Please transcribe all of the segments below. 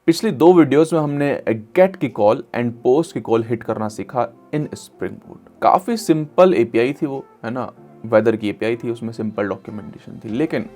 पिछली 2 वीडियोस में हमने गेट की कॉल एंड पोस्ट की कॉल हिट करना सीखा इन स्प्रिंग बूट। काफ़ी सिंपल एपीआई थी वो, है ना, वेदर की एपीआई थी, उसमें सिंपल डॉक्यूमेंटेशन थी। लेकिन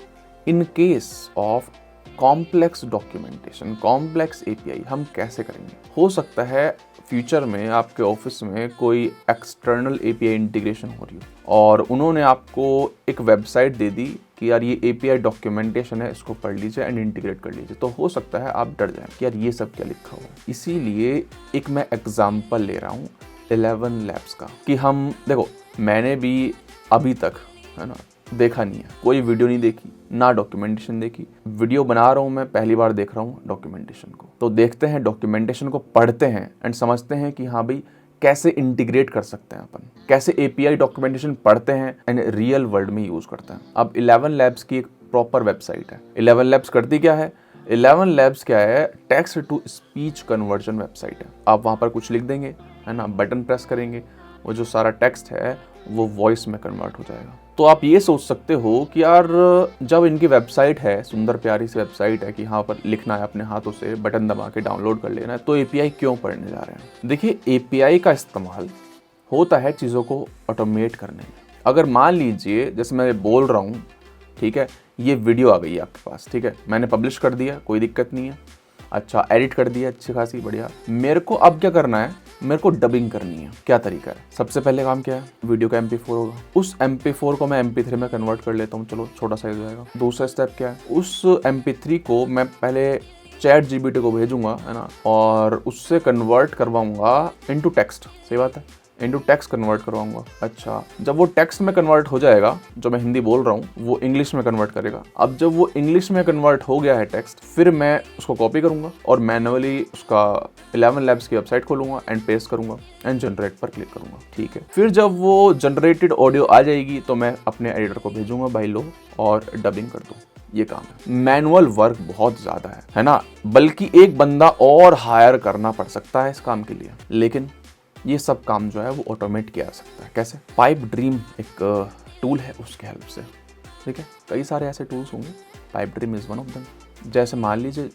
in case of complex documentation, complex API हम कैसे करेंगे? हो सकता है फ्यूचर में आपके ऑफिस में कोई एक्सटर्नल एपीआई इंटीग्रेशन हो रही हो और उन्होंने आपको एक वेबसाइट दे दी कि यार ये एपीआई डॉक्यूमेंटेशन है, इसको पढ़ लीजिए एंड इंटीग्रेट कर लीजिए। तो हो सकता है आप डर जाएं कि यार ये सब क्या लिखा हुआ है। इसीलिए एक मैं एग्जांपल ले रहा हूँ 11 लैब्स का कि हम देखो, मैंने भी अभी तक, है ना, देखा नहीं है, कोई वीडियो नहीं देखी, ना डॉक्यूमेंटेशन देखी। वीडियो बना रहा हूँ मैं, पहली बार देख रहा हूँ डॉक्यूमेंटेशन को। तो देखते हैं डॉक्यूमेंटेशन को, पढ़ते हैं एंड समझते हैं कि हाँ भाई कैसे इंटीग्रेट कर सकते हैं अपन, कैसे एपीआई डॉक्यूमेंटेशन पढ़ते हैं एंड रियल वर्ल्ड में यूज करते हैं। अब 11 लैब्स की एक प्रॉपर वेबसाइट है। 11 लैब्स करती क्या है? 11 लैब्स क्या है? Text to speech conversion website है। आप वहाँ पर कुछ लिख देंगे, है ना, बटन प्रेस करेंगे, वो जो सारा टेक्स्ट है वो वॉइस में कन्वर्ट हो जाएगा। तो आप ये सोच सकते हो कि यार जब इनकी वेबसाइट है, सुंदर प्यारी सी वेबसाइट है कि यहाँ पर लिखना है अपने हाथों से, बटन दबा के डाउनलोड कर लेना है, तो एपीआई क्यों पढ़ने जा रहे हैं? देखिए, एपीआई का इस्तेमाल होता है चीज़ों को ऑटोमेट करने में। अगर मान लीजिए जैसे मैं बोल रहा हूँ, ठीक है, ये वीडियो आ गई है आपके पास, ठीक है, मैंने पब्लिश कर दिया, कोई दिक्कत नहीं है, अच्छा एडिट कर दिया, अच्छी खासी बढ़िया। मेरे को अब क्या करना है? मेरे को डबिंग करनी है। क्या तरीका है? सबसे पहले काम क्या है? वीडियो का MP4 होगा, उस MP4 को मैं MP3 में कन्वर्ट कर लेता हूँ, चलो छोटा साइज हो जाएगा। दूसरा स्टेप क्या है? उस MP3 को मैं पहले चैट जीपीटी को भेजूंगा, है ना, और उससे कन्वर्ट करवाऊंगा इनटू टेक्स्ट। सही बात है, इनटू टेक्स्ट कन्वर्ट करवाऊंगा। अच्छा, जब वो टेक्स्ट में कन्वर्ट हो जाएगा, जो मैं हिंदी बोल रहा हूँ वो इंग्लिश में कन्वर्ट करेगा। अब जब वो इंग्लिश में कन्वर्ट हो गया है टेक्स्ट, फिर मैं उसको कॉपी करूंगा और मैन्युअली उसका 11 लैब्स की वेबसाइट खोलूंगा एंड पेस्ट करूंगा एंड जनरेट पर क्लिक करूंगा। ठीक है, फिर जब वो जनरेटेड ऑडियो आ जाएगी तो मैं अपने एडिटर को भेजूंगा, भाई लो और डबिंग कर दो। ये काम है। मैनुअल वर्क बहुत ज्यादा है ना, बल्कि एक बंदा और हायर करना पड़ सकता है इस काम के लिए, लेकिन ये सब काम जो है वो ऑटोमेट किया जा सकता है। कैसे? पाइप ड्रीम एक टूल है, उसके हेल्प से। ठीक है, कई सारे ऐसे टूल्स होंगे, pipe dream is one of them. जैसे मान लीजिए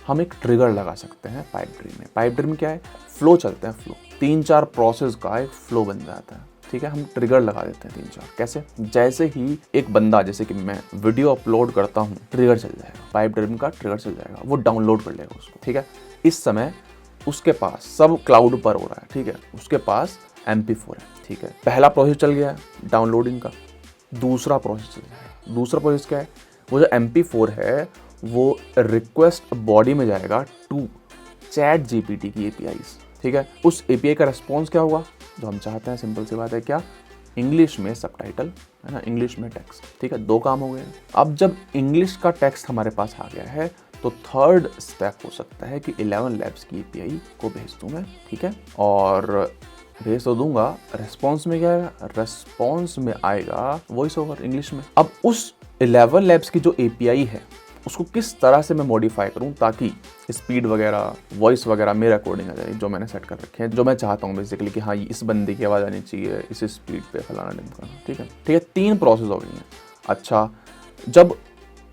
हम एक ट्रिगर लगा सकते हैं पाइप ड्रीम में। पाइप ड्रीम क्या है? फ्लो चलते हैं, फ्लो 3-4 प्रोसेस का एक फ्लो बन जाता है। ठीक है, हम ट्रिगर लगा देते हैं 3-4। कैसे? जैसे ही एक बंदा, जैसे कि मैं वीडियो अपलोड करता हूँ, ट्रिगर चल जाएगा, पाइप ड्रीम का ट्रिगर चल जाएगा, वो डाउनलोड कर लेगा उसको। ठीक है, इस समय उसके पास सब क्लाउड पर हो रहा है। ठीक है, उसके पास MP4 है। ठीक है, पहला प्रोसेस चल गया है डाउनलोडिंग का, दूसरा प्रोसेस चल जाएगा। दूसरा प्रोसेस क्या है? वो जो MP4 है वो रिक्वेस्ट बॉडी में जाएगा टू चैट जीपीटी की एपीआईज। ठीक है, उस एपीआई का रिस्पॉन्स क्या होगा जो हम चाहते हैं? सिंपल सी बात है, क्या? इंग्लिश में सबटाइटल, है ना, इंग्लिश में टेक्स्ट। ठीक है, 2 काम हो गए। अब जब इंग्लिश का टेक्स्ट हमारे पास आ गया है तो थर्ड स्टेप हो सकता है कि 11 लैब्स की एपीआई को भेज दूं मैं। ठीक है, और भेज तो दूंगा, रिस्पॉन्स में क्या आएगा? रिस्पॉन्स में आएगा वॉइस ओवर इंग्लिश में। अब उस 11 लैब्स की जो एपीआई है उसको किस तरह से मैं मॉडिफाई करूं ताकि स्पीड वगैरह, वॉइस वगैरह मेरे अकॉर्डिंग आ जाए, जो मैंने सेट कर रखे हैं, जो मैं चाहता हूं बेसिकली कि हाँ इस बंदे की आवाज़ आनी चाहिए, इस स्पीड पे, फलाना ढिमकाना। ठीक है, ठीक है, 3 प्रोसेस हो गई हैं। अच्छा, जब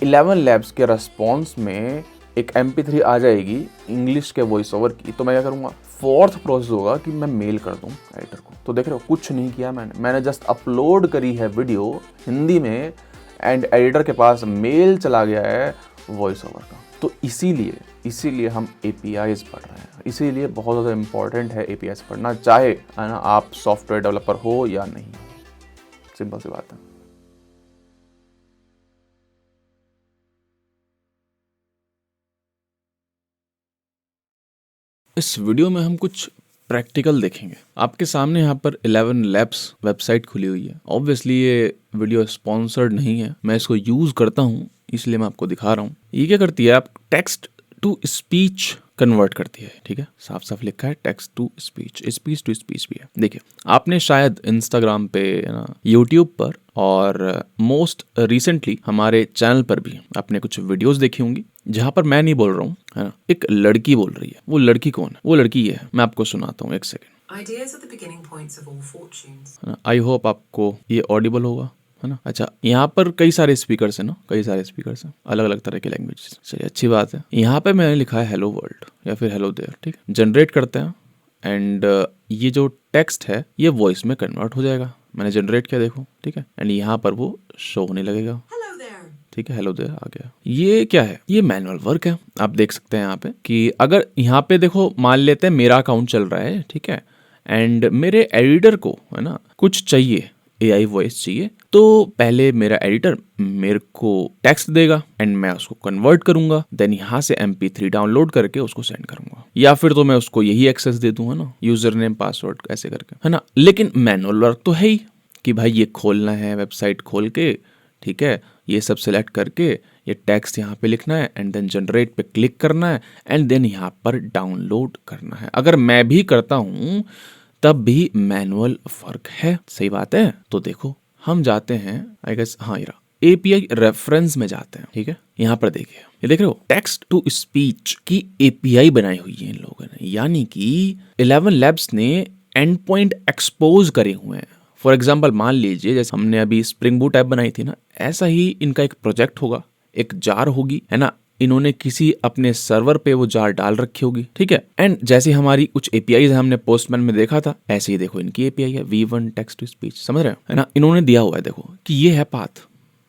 11 लैब्स के रिस्पॉन्स में एक MP3 आ जाएगी इंग्लिश के वॉइस ओवर की, तो मैं क्या करूँगा? 4th प्रोसेस होगा कि मैं मेल कर दूँ एडिटर को। तो देख रहे हो, कुछ नहीं किया मैंने जस्ट अपलोड करी है वीडियो हिंदी में एंड एडिटर के पास मेल चला गया है वॉइस ओवर का। तो इसीलिए हम APIs पढ़ रहे हैं, इसीलिए बहुत ज़्यादा इंपॉर्टेंट है APIs पढ़ना, चाहे, है ना, आप सॉफ्टवेयर डेवलपर हो या नहीं हो। सिंपल सी बात है। इस वीडियो में हम कुछ प्रैक्टिकल देखेंगे। आपके सामने यहाँ पर 11 लैब्स वेबसाइट खुली हुई है। ऑब्वियसली ये वीडियो स्पॉन्सर्ड नहीं है, मैं इसको यूज करता हूँ इसलिए मैं आपको दिखा रहा हूँ। ये क्या करती है? आप टेक्स्ट टू स्पीच कन्वर्ट करती है। ठीक है, साफ साफ लिखा है text to speech, speech to speech भी है। देखिए, आपने शायद इंस्टाग्राम पे, ना, यूट्यूब पर और मोस्ट रिसेंटली हमारे चैनल पर भी आपने कुछ वीडियोस देखी होंगी जहां पर मैं नहीं बोल रहा हूँ, है ना, एक लड़की बोल रही है। वो लड़की कौन है? वो लड़की ये है, मैं आपको सुनाता हूँ, एक सेकेंड। आई होप आपको ये ऑडिबल होगा। है ना। अच्छा, यहाँ पर कई सारे स्पीकर्स हैं ना, कई सारे स्पीकर्स हैं, अलग अलग तरह के लैंग्वेज। चलिए अच्छी बात है। यहाँ पे मैंने लिखा है हेलो वर्ल्ड या फिर हेलो देयर, ठीक है। जनरेट करते हैं एंड ये जो टेक्स्ट है ये वॉइस में कन्वर्ट हो जाएगा। मैंने जनरेट किया, देखो, ठीक है। एंड यहाँ पर वो शो होने लगेगा, ठीक है। हेलो देयर आ गया। ये क्या है? ये मैनुअल वर्क है। आप देख सकते हैं यहाँ पे कि अगर यहाँ पे देखो, मान लेते हैं मेरा अकाउंट चल रहा है, ठीक है, एंड मेरे एडिटर को, है ना, कुछ चाहिए, AI वॉइस चाहिए, तो पहले मेरा एडिटर मेरे को टेक्स्ट देगा एंड मैं उसको कन्वर्ट करूंगा, देन यहाँ से MP3 डाउनलोड करके उसको सेंड करूंगा, या फिर तो मैं उसको यही एक्सेस दे दूंगा ना, यूजर नेम पासवर्ड ऐसे करके, है ना। लेकिन मैनुअल वर्क तो है ही कि भाई ये खोलना है, वेबसाइट खोल के, ठीक है, ये सब सिलेक्ट करके ये टेक्स्ट यहाँ पे लिखना है एंड देन जनरेट पे क्लिक करना है एंड देन यहाँ पर डाउनलोड करना है। अगर मैं भी करता हूँ तब भी मैनुअल वर्क है, सही बात है। तो देखो हम जाते हैं, आई गेस, हाँ ये API रेफरेंस में जाते हैं, ठीक है। यहाँ पर देखिए, ये देख रहे हो, टेक्स्ट टू स्पीच की API बनाई हुई है इन लोगों ने, यानी कि 11 लैब्स ने एंड पॉइंट एक्सपोज करे हुए हैं। फॉर एग्जाम्पल मान लीजिए जैसे हमने अभी स्प्रिंग बूट ऐप बनाई थी ना, ऐसा ही इनका एक प्रोजेक्ट होगा, एक जार होगी, है ना। इन्होंने किसी अपने सर्वर पे वो जार डाल रखी होगी, ठीक है। एंड जैसे हमारी कुछ APIs है, हमने पोस्टमैन में देखा था, ऐसे ही देखो इनकी API है V1 टेक्स्ट टू स्पीच, समझ रहे हो, है ना। इन्होंने दिया हुआ है, देखो कि ये है पाथ,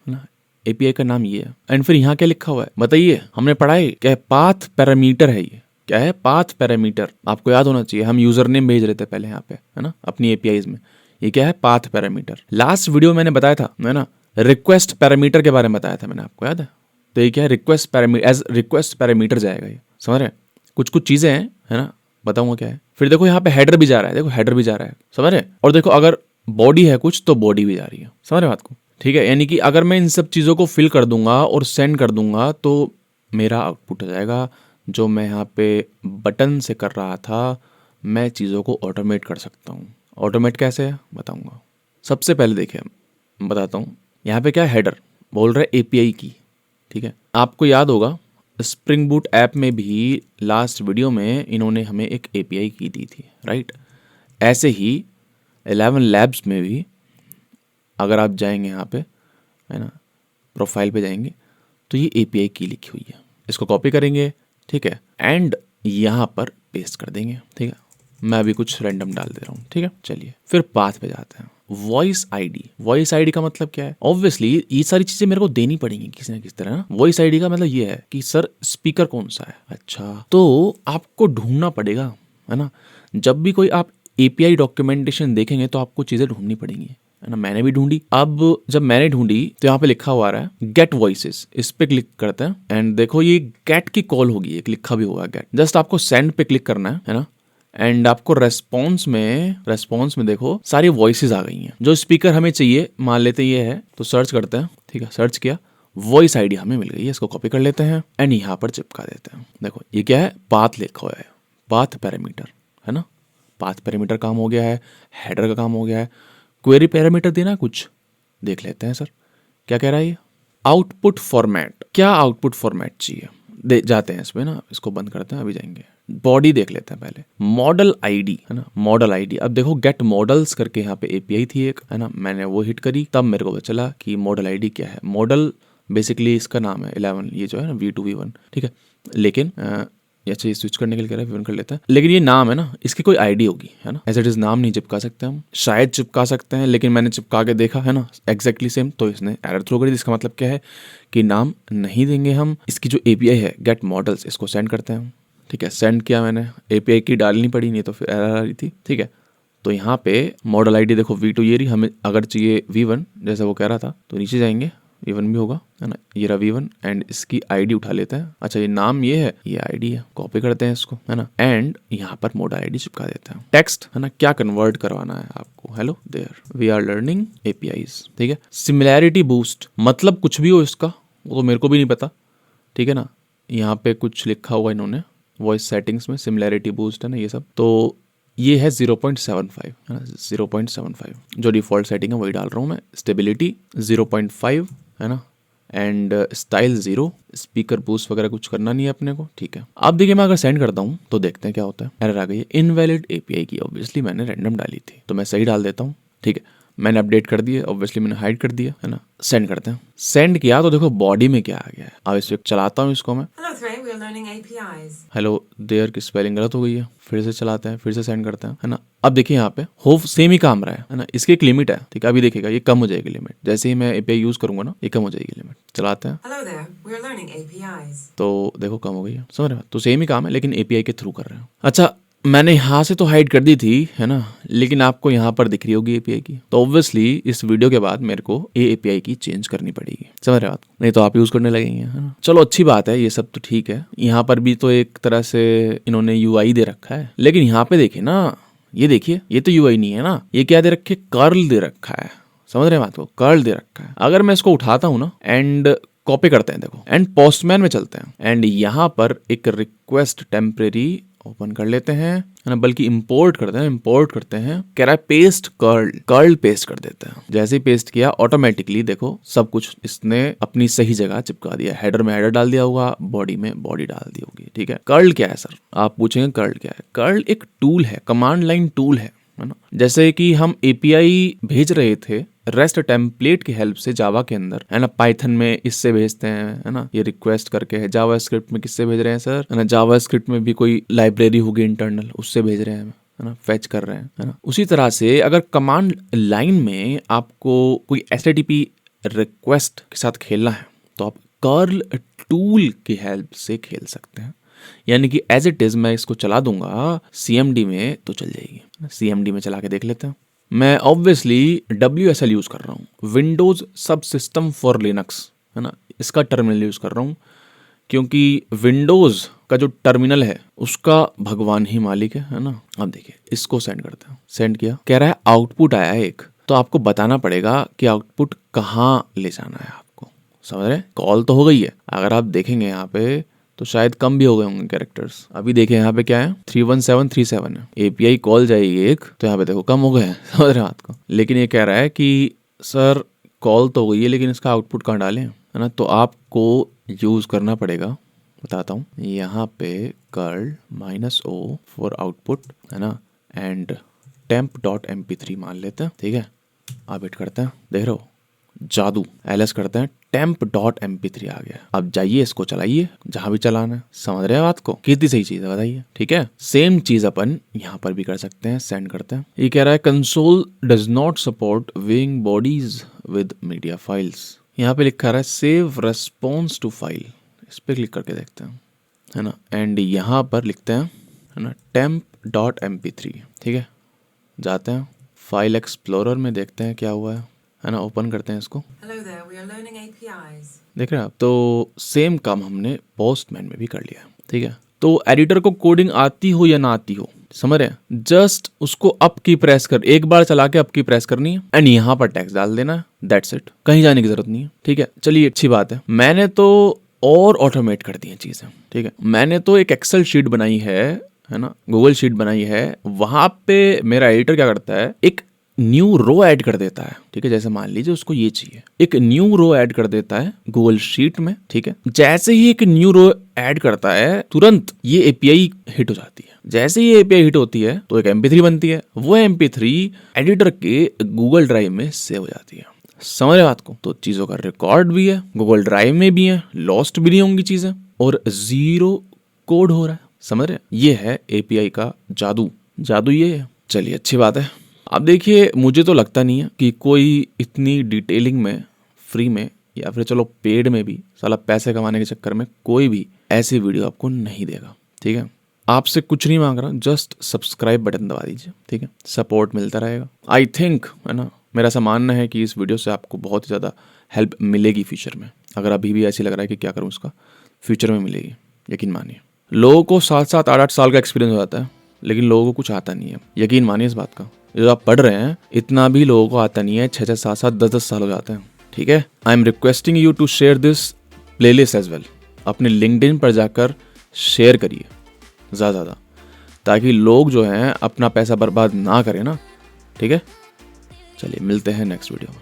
है ना, API का नाम ये है। एंड फिर यहाँ क्या लिखा हुआ है बताइए, हमने पढ़ा है क्या? पाथ पैरामीटर है। ये क्या है? Path parameter. आपको याद होना चाहिए, हम यूजर नेम भेज रहे थे पहले यहाँ पे, है ना, अपनी APIs में। ये क्या है? Path parameter. लास्ट वीडियो मैंने बताया था, है ना, रिक्वेस्ट पैरामीटर के बारे में बताया था मैंने, आपको याद है? तो ये क्या है? Request parameter, as request parameter जाएगा ये, समझ रहे हैं। कुछ कुछ चीजें हैं, है ना, बताऊंगा क्या है। फिर देखो यहाँ पे हेडर भी जा रहा है, देखो हेडर भी जा रहा है, समझ रहे। और देखो अगर बॉडी है कुछ तो बॉडी भी जा रही है, समझ रहे बात को, ठीक है। यानी कि अगर मैं इन सब चीजों को फिल कर दूंगा और सेंड कर दूंगा तो मेरा आउटपुट आ जाएगा। जो मैं यहाँ पे बटन से कर रहा था, मैं चीज़ों को ऑटोमेट कर सकता हूँ। ऑटोमेट कैसे है बताऊंगा। सबसे पहले देखिए, बताता हूँ। यहाँ पे क्या है? हेडर बोल रहा है API की, ठीक है। आपको याद होगा स्प्रिंग बूट ऐप में भी लास्ट वीडियो में इन्होंने हमें एक API की दी थी, राइट। ऐसे ही 11 लैब्स में भी अगर आप जाएंगे यहाँ पे, है ना, प्रोफाइल पे जाएंगे तो ये API की लिखी हुई है, इसको कॉपी करेंगे, ठीक है, एंड यहाँ पर पेस्ट कर देंगे, ठीक है। मैं अभी कुछ रैंडम डाल दे रहा हूँ, ठीक है। चलिए फिर पाथ पे जाते हैं। Voice ID. वॉइस आईडी का मतलब क्या है? ऑब्वियसली ये सारी चीजें मेरे को देनी पड़ेंगी किसी ना किसी तरह ना। वॉइस आईडी का मतलब ये है कि सर स्पीकर कौन सा है। अच्छा, तो आपको ढूंढना पड़ेगा, है ना। जब भी कोई आप API डॉक्यूमेंटेशन देखेंगे तो आपको चीजें ढूंढनी पड़ेंगी, है ना। मैंने भी ढूंढी। अब जब मैंने ढूंढी तो यहाँ पे लिखा हुआ आ रहा है गेट वॉइसेस, इस पे क्लिक करते हैं एंड देखो ये गेट की कॉल होगी, एक लिखा भी होगा गेट। जस्ट आपको सेंड पे क्लिक करना है ना, एंड आपको रेस्पॉन्स में देखो सारी वॉइसेस आ गई हैं जो स्पीकर हमें चाहिए। मान लेते ये है तो सर्च करते हैं, ठीक है। सर्च किया, वॉइस आईडी हमें मिल गई है, इसको कॉपी कर लेते हैं एंड यहाँ पर चिपका देते हैं। देखो ये क्या है? पाथ लिखा हुआ है, पाथ पैरामीटर, है ना। पाथ पैरामीटर काम हो गया है, हेडर का काम हो गया है। क्वेरी पैरामीटर देना कुछ देख लेते हैं। सर क्या कह रहा है ये? Output format. क्या आउटपुट फॉर्मेट चाहिए? जाते हैं इसमें ना, इसको बंद करते हैं, अभी जाएंगे। बॉडी देख लेते हैं पहले। मॉडल आईडी, है ना, मॉडल आईडी। अब देखो गेट मॉडल्स करके यहाँ पे API थी एक, है ना, मैंने वो हिट करी, तब मेरे को पता चला कि मॉडल आईडी क्या है। मॉडल बेसिकली इसका नाम है 11, ये जो है ना V2 V1, ठीक है। लेकिन अच्छा ये स्विच करने के लिए कह रहा है, V1 कर लेते हैं। लेकिन ये नाम है ना, इसकी कोई आईडी होगी, है ना। एज इट इज नाम नहीं चिपका सकते हम, शायद चिपका सकते हैं, लेकिन मैंने चिपका के देखा, है ना, एग्जैक्टली सेम, तो इसने एरर थ्रो करी। इसका मतलब क्या है कि नाम नहीं देंगे हम। इसकी जो API है गेट मॉडल्स, इसको सेंड करते हैं, ठीक है। सेंड किया मैंने, API की डालनी पड़ी, नहीं तो फिर एरर आ रही थी, ठीक है। तो यहाँ पे मॉडल आईडी देखो V2 ये रही। हमें अगर चाहिए V1 जैसा वो कह रहा था तो नीचे जाएंगे, V1 भी होगा, है ना। ये रहा V1 एंड इसकी आईडी उठा लेते हैं। अच्छा ये नाम ये है, ये आईडी है, कॉपी करते हैं इसको, है ना, एंड यहाँ पर मॉडल आईडी चिपका देते हैं। टेक्स्ट, है ना, क्या कन्वर्ट करवाना है आपको? Hello there, we are learning APIs, ठीक है। सिमिलैरिटी बूस्ट मतलब कुछ भी हो इसका, वो तो मेरे को भी नहीं पता, ठीक है ना। यहाँ पे कुछ लिखा हुआ इन्होंने वॉइस सेटिंग्स में, सिमिलैरिटी बूस्ट, है ना, ये सब। तो ये है 0.75, है ना, 0.75 जो डिफॉल्ट सेटिंग है वही डाल रहा हूँ मैं। स्टेबिलिटी 0.5, है ना, एंड स्टाइल 0। स्पीकर बूस्ट वगैरह कुछ करना नहीं है अपने को, ठीक है। अब देखिए मैं अगर सेंड करता हूँ तो देखते हैं क्या होता है। एरर आ गई है, इनवैलिड API की। ऑब्वियसली मैंने रैंडम डाली थी तो मैं सही डाल देता हूँ, ठीक है। मैंने अपडेट कर दिया, ऑब्वियसली मैंने हाइड कर दिया, है ना। सेंड करते हैं। सेंड किया तो देखो बॉडी में क्या आ गया है। अब इसे चलाता हूँ इसको मैं। हेलो देयर की स्पेलिंग गलत हो गई है, फिर से चलाते हैं, फिर से सेंड करते हैं, है ना। अब देखिए यहाँ पे होप सेम ही काम रहा है ना। इसकी एक लिमिट है, ठीक है। अभी देखिएगा ये कम हो जाएगी लिमिट, जैसे ही मैं एपीआई यूज करूंगा ना, ये कम हो जाएगी लिमिट। चलाते हैं तो देखो कम हो गई है, समझ रहे हो। तो सेम ही काम है लेकिन एपीआई के थ्रू कर रहे हैं। अच्छा, मैंने यहाँ से तो हाइड कर दी थी, है ना, लेकिन आपको यहाँ पर दिख रही होगी एपीआई की। तो ऑब्वियसली इस वीडियो के बाद मेरे को ये एपीआई की चेंज करनी पड़ेगी, समझ रहे हो आप, नहीं तो आप यूज करने लगेंगे, है ना। चलो अच्छी बात है, ये सब तो ठीक है। यहाँ पर भी तो एक तरह से इन्होंने यूआई दे रखा है, लेकिन यहाँ पे देखिए ना, ये देखिए ये तो यूआई नहीं है ना, ये क्या दे रखे, कर्ल दे रखा है, समझ रहे हैं बात को, कर्ल दे रखा है। अगर मैं इसको उठाता हूँ ना एंड कॉपी करते हैं, देखो, एंड पोस्टमैन में चलते हैं, एंड यहाँ पर एक रिक्वेस्ट टेम्परेरी ओपन कर लेते हैं, है ना, बल्कि इंपोर्ट करते हैं, इंपोर्ट करते हैं, कह रहा है पेस्ट कर्ल पेस्ट कर देते हैं। जैसे ही पेस्ट किया ऑटोमेटिकली देखो सब कुछ इसने अपनी सही जगह चिपका दिया। हेडर में हेडर डाल दिया होगा, बॉडी में बॉडी डाल दी होगी, ठीक है। कर्ल क्या है सर, आप पूछेंगे कर्ल क्या है। कर्ल एक टूल है, कमांड लाइन टूल है ना। जैसे कि हम एपीआई भेज रहे थे रेस्ट टेम्पलेट की हेल्प से जावा के अंदर, है ना, पाइथन में इससे भेजते हैं, है ना, ये रिक्वेस्ट करके है। जावा स्क्रिप्ट में किससे भेज रहे हैं सर, है ना, जावा स्क्रिप्ट में भी कोई लाइब्रेरी होगी इंटरनल, उससे भेज रहे हैं, है ना, फेच कर रहे हैं, है ना। उसी तरह से अगर कमांड लाइन में आपको कोई एचटीटीपी रिक्वेस्ट के साथ खेलना है तो आप कर्ल टूल की हेल्प से खेल सकते हैं। यानी कि एज इट इज मैं इसको चला दूंगा सीएमडी में तो चल जाएगी। सीएमडी में चला के देख लेते हैं। मैं ऑब्वियसली WSL यूज कर रहा हूँ, विंडोज सब सिस्टम फॉर लिनक्स, है ना, इसका टर्मिनल यूज कर रहा हूँ, क्योंकि विंडोज का जो टर्मिनल है उसका भगवान ही मालिक है ना। अब देखिए इसको सेंड करते हैं। सेंड किया, कह रहा है आउटपुट आया है एक, तो आपको बताना पड़ेगा कि आउटपुट कहाँ ले जाना है आपको, समझ रहे। कॉल तो हो गई है, अगर आप देखेंगे यहाँ पे तो शायद कम भी हो गए होंगे कैरेक्टर्स। अभी देखिए यहाँ पे क्या है, 31737 है। एपीआई कॉल जाएगी एक, तो यहाँ पे देखो कम हो गए हैं, समझ रहे बात को। लेकिन ये कह रहा है कि सर कॉल तो हो गई है लेकिन इसका आउटपुट कहाँ डालें, है ना। तो आपको यूज करना पड़ेगा, बताता हूँ, यहाँ पे कर्ल -o फॉर आउटपुट, है ना, एंड temp.mp3 मान लेते हैं, ठीक है। आप हिट करते हैं, देख रहे हो जादू, ls करते हैं, temp.mp3 आ गया। अब जाइए इसको चलाइए जहां भी चलाना है, समझ रहे हैं बात को, कितनी सही चीज है बताइए, ठीक है। सेम चीज अपन यहाँ पर भी कर सकते हैं। सेंड करते हैं। ये कह रहा है console does not support wing bodies with media files. यहाँ पे लिखा रहा है सेव रेस्पॉन्स टू फाइल, इस पे क्लिक करके देखते हैं, है ना, एंड यहाँ पर लिखते हैं, है ना, temp.mp3, ठीक है। जाते हैं फाइल एक्सप्लोरर में, देखते हैं क्या हुआ है ना, ओपन करते हैं इसको। देख रहे हैं आप, तो सेम काम हमने पोस्टमैन में भी कर लिया, ठीक है। तो एडिटर को कोडिंग आती हो या ना आती हो, समझ रहे हैं, जस्ट उसको अप की प्रेस कर, एक बार चला के अप की प्रेस करनी है एंड यहाँ पर टेक्स्ट डाल देना है, दैट्स इट, कहीं जाने की जरूरत नहीं है, ठीक है। चलिए अच्छी बात है, मैंने तो और ऑटोमेट कर दी है चीजें, ठीक है। मैंने तो एक एक्सेल शीट बनाई है ना, गूगल शीट बनाई है, वहां पे मेरा एडिटर क्या करता है, एक न्यू रो ऐड कर देता है, ठीक है। जैसे मान लीजिए उसको ये चाहिए, एक न्यू रो ऐड कर देता है गूगल शीट में, ठीक है। जैसे ही एक न्यू रो ऐड करता है तुरंत ये एपीआई हिट हो जाती है। जैसे ही ये एपीआई हिट होती है तो एक MP3 बनती है, वो MP3 एडिटर के गूगल ड्राइव में सेव हो जाती है, समझ रहे बात को। तो चीजों का रिकॉर्ड भी है, गूगल ड्राइव में भी है, लॉस्ट भी नहीं होंगी चीजें, और जीरो कोड हो रहा है, समझ रहे। ये है एपीआई का जादू, जादू ये है। चलिए अच्छी बात है। अब देखिए मुझे तो लगता नहीं है कि कोई इतनी डिटेलिंग में फ्री में या फिर चलो पेड में भी साला पैसे कमाने के चक्कर में कोई भी ऐसी वीडियो आपको नहीं देगा, ठीक है। आपसे कुछ नहीं मांग रहा, जस्ट सब्सक्राइब बटन दबा दीजिए, ठीक है, सपोर्ट मिलता रहेगा। आई थिंक, है ना, मेरा ऐसा मानना है कि इस वीडियो से आपको बहुत ही ज़्यादा हेल्प मिलेगी फ्यूचर में। अगर अभी भी ऐसी लग रहा है कि क्या करूँ उसका, फ्यूचर में मिलेगी, यकीन मानिए। लोगों को 7-7, 8-8 साल का एक्सपीरियंस हो जाता है, लेकिन लोगों को कुछ आता नहीं है, यकीन मानिए इस बात का। जो आप पढ़ रहे हैं इतना भी लोगों को आता नहीं है, 6-6, 7-7, 10-10 साल हो जाते हैं, ठीक है। I am requesting you to share this playlist as well. अपने लिंक्डइन पर जाकर शेयर करिए ज़्यादा, ताकि लोग जो हैं अपना पैसा बर्बाद ना करें ना, ठीक है। चलिए मिलते हैं नेक्स्ट वीडियो में।